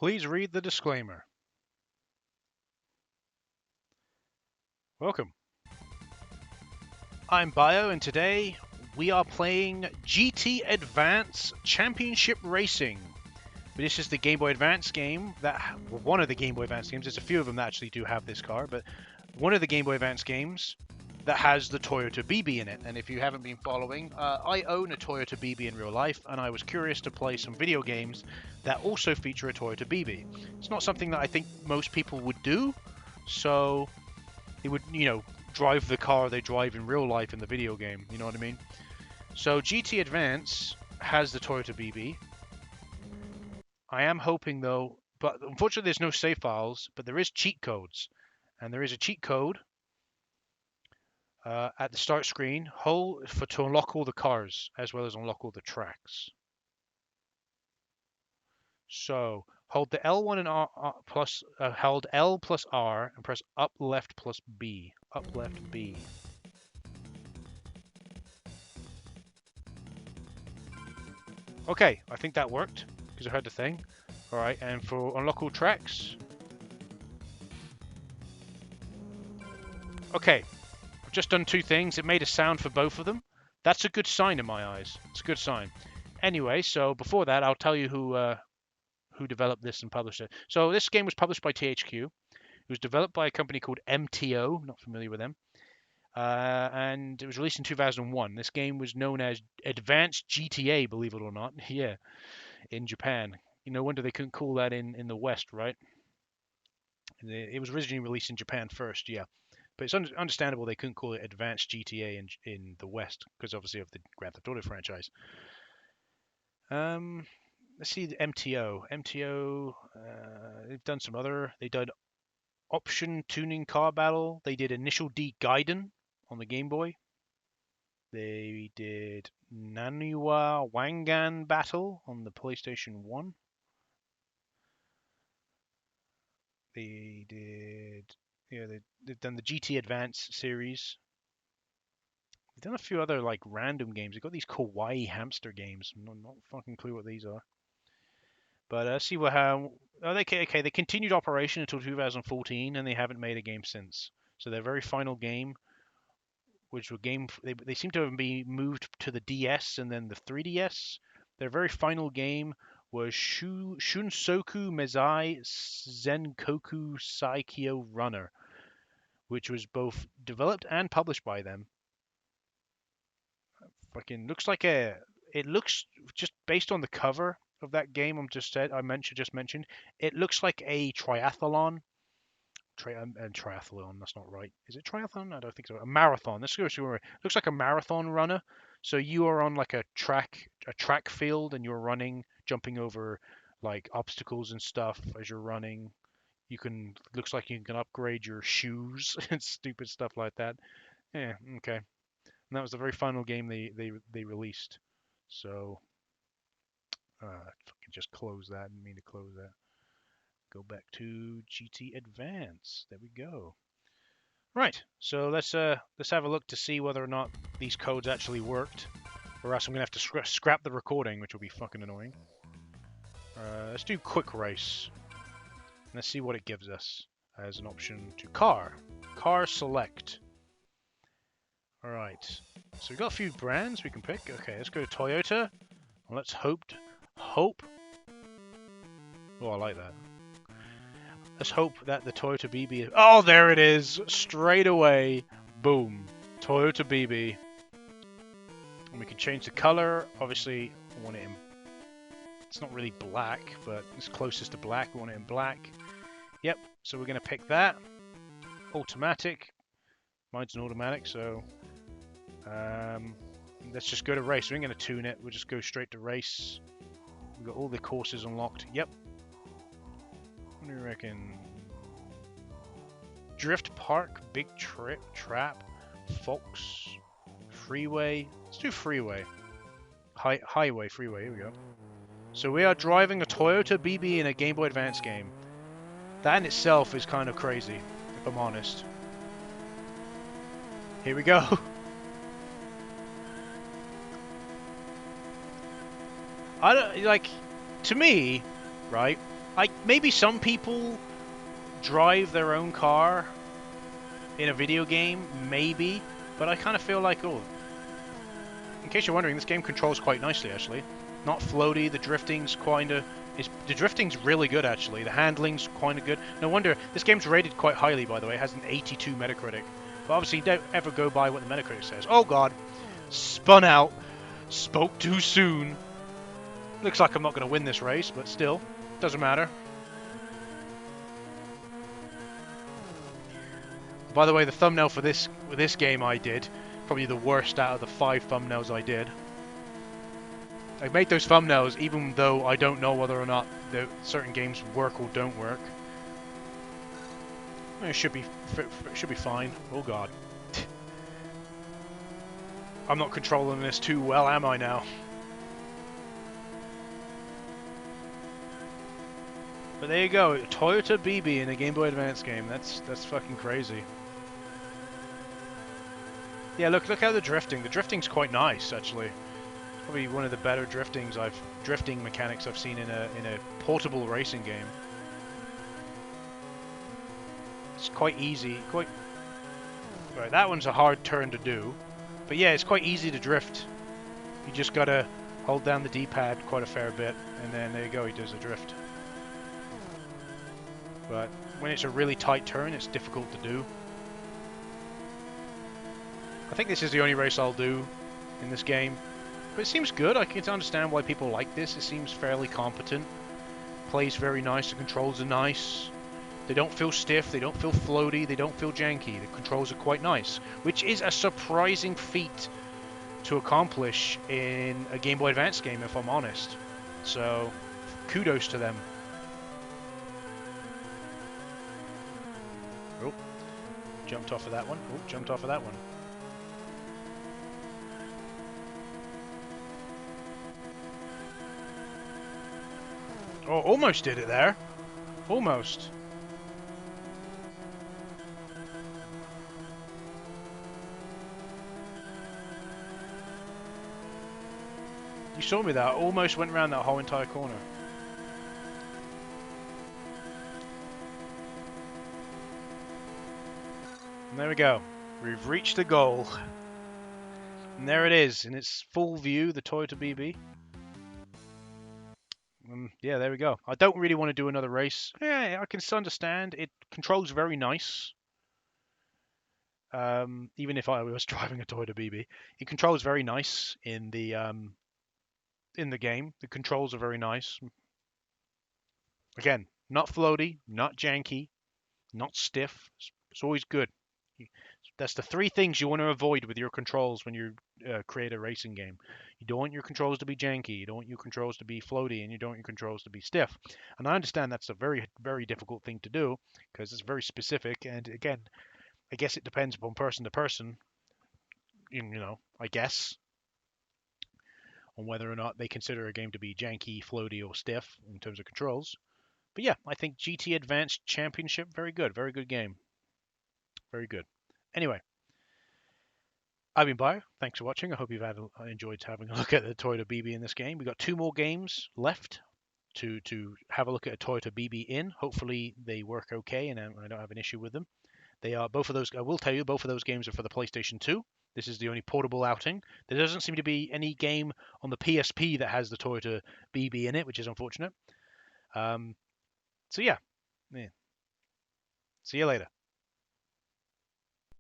Please read the disclaimer. Welcome. I'm Bio, and today we are playing GT Advance Championship Racing. This is the Game Boy Advance game one of the Game Boy Advance games. There's a few of them that actually do have this car, but one of the Game Boy Advance games that has the Toyota BB in it. And if you haven't been following, I own a Toyota BB in real life, and I was curious to play some video games that also feature a Toyota BB. It's not something that I think most people would do, so it would, drive the car they drive in real life in the video game, you know what I mean? So GT Advance has the Toyota BB. I am hoping though, but unfortunately there's no save files, but there is cheat codes. And there is a cheat code at the start screen, to unlock all the cars, as well as unlock all the tracks. So hold the L1 and hold L plus R and press up left plus B. Up left B. Okay, I think that worked because I heard the thing. All right, and for unlock all tracks. Okay, I've just done two things. It made a sound for both of them. That's a good sign in my eyes. It's a good sign. Anyway, so before that, I'll tell you who developed this and published it. So this game was published by THQ. It was developed by a company called MTO. Not familiar with them. And it was released in 2001. This game was known as Advanced GTA, believe it or not. Yeah, in Japan. No wonder they couldn't call that in the West, right? It was originally released in Japan first, yeah. But it's understandable they couldn't call it Advanced GTA in the West, because obviously of the Grand Theft Auto franchise. Let's see the MTO. MTO, they've done some other. They did Option Tuning Car Battle. They did Initial D Gaiden on the Game Boy. They did Naniwa Wangan Battle on the PlayStation 1. They did, they've done the GT Advance series. They've done a few other like random games. They've got these kawaii hamster games. I'm not fucking clue what these are. But let's see they continued operation until 2014, and they haven't made a game since. So their very final game, which were they seem to have been moved to the DS and then the 3DS. Their very final game was Shunsoku Mezai Zenkoku Saikyo Runner, which was both developed and published by them. Fucking looks like it looks, just based on the cover of that game just mentioned, it looks like a triathlon. Triathlon, that's not right. Is it triathlon? I don't think so. A marathon. Let's go. Looks like a marathon runner. So you are on like a track field, and you're running, jumping over like obstacles and stuff as you're running. Looks like you can upgrade your shoes and stupid stuff like that. Yeah, okay. And that was the very final game they released. So fucking just close that. I didn't mean to close that. Go back to GT Advance. There we go. Right, so let's have a look to see whether or not these codes actually worked, or else I'm gonna have to scrap the recording, which will be fucking annoying. Let's do quick race. Let's see what it gives us as an option to car select. All right, so we've got a few brands we can pick. Okay, let's go to Toyota. And let's hope. Oh, I like that. Let's hope that the Toyota BB is... Oh, there it is! Straight away. Boom. Toyota BB. And we can change the color. Obviously, I want it in... It's not really black, but it's closest to black. We want it in black. Yep, so we're going to pick that. Automatic. Mine's an automatic, so... let's just go to race. We ain't going to tune it. We'll just go straight to race. We've got all the courses unlocked. Yep. What do you reckon? Drift Park, Big Trap, Fox, Freeway. Let's do Freeway. Highway, Freeway. Here we go. So we are driving a Toyota BB in a Game Boy Advance game. That in itself is kind of crazy, if I'm honest. Here we go. I don't like. To me, right? Maybe some people drive their own car in a video game, maybe, but I kind of feel like, oh, in case you're wondering, this game controls quite nicely, actually. Not floaty, the drifting's really good, actually. The handling's kind of good. No wonder, this game's rated quite highly, by the way. It has an 82 Metacritic. But obviously, don't ever go by what the Metacritic says. Oh god, spun out, spoke too soon. Looks like I'm not going to win this race, but still, doesn't matter. By the way, the thumbnail for this game I did, probably the worst out of the 5 thumbnails I did. I made those thumbnails even though I don't know whether or not certain games work or don't work. It should be fine. Oh god. I'm not controlling this too well, am I now? But there you go, Toyota BB in a Game Boy Advance game. That's fucking crazy. Yeah, look how the drifting. The drifting's quite nice, actually. It's probably one of the better drifting mechanics I've seen in a portable racing game. It's quite easy. Right, that one's a hard turn to do, but yeah, it's quite easy to drift. You just gotta hold down the D-pad quite a fair bit, and then there you go. He does a drift. But when it's a really tight turn, it's difficult to do. I think this is the only race I'll do in this game. But it seems good. I can understand why people like this. It seems fairly competent. Plays very nice. The controls are nice. They don't feel stiff. They don't feel floaty. They don't feel janky. The controls are quite nice. Which is a surprising feat to accomplish in a Game Boy Advance game, if I'm honest. So, kudos to them. Oh, jumped off of that one. Oh, jumped off of that one. Oh, almost did it there. Almost. You saw me there. I almost went around that whole entire corner. And there we go. We've reached the goal. And there it is, in its full view, the Toyota BB. Yeah, there we go. I don't really want to do another race. Yeah, I can understand. It controls very nice. Even if I was driving a Toyota BB, it controls very nice in the game. The controls are very nice. Again, not floaty, not janky, not stiff. It's always good. That's the 3 things you want to avoid with your controls when you create a racing game. You don't want your controls to be janky, you don't want your controls to be floaty, and you don't want your controls to be stiff. And I understand that's a very, very difficult thing to do because it's very specific. And again, I guess it depends upon person to person, I guess, on whether or not they consider a game to be janky, floaty, or stiff in terms of controls. But yeah, I think GT Advanced Championship, very good game. Very good. Anyway, I've been Bio. Thanks for watching. I hope you've enjoyed having a look at the Toyota BB in this game. We've got 2 more games left to have a look at a Toyota BB in. Hopefully they work okay and I don't have an issue with them. They are both of those. I will tell you, both of those games are for the PlayStation 2. This is the only portable outing. There doesn't seem to be any game on the PSP that has the Toyota BB in it, which is unfortunate. So yeah. See you later.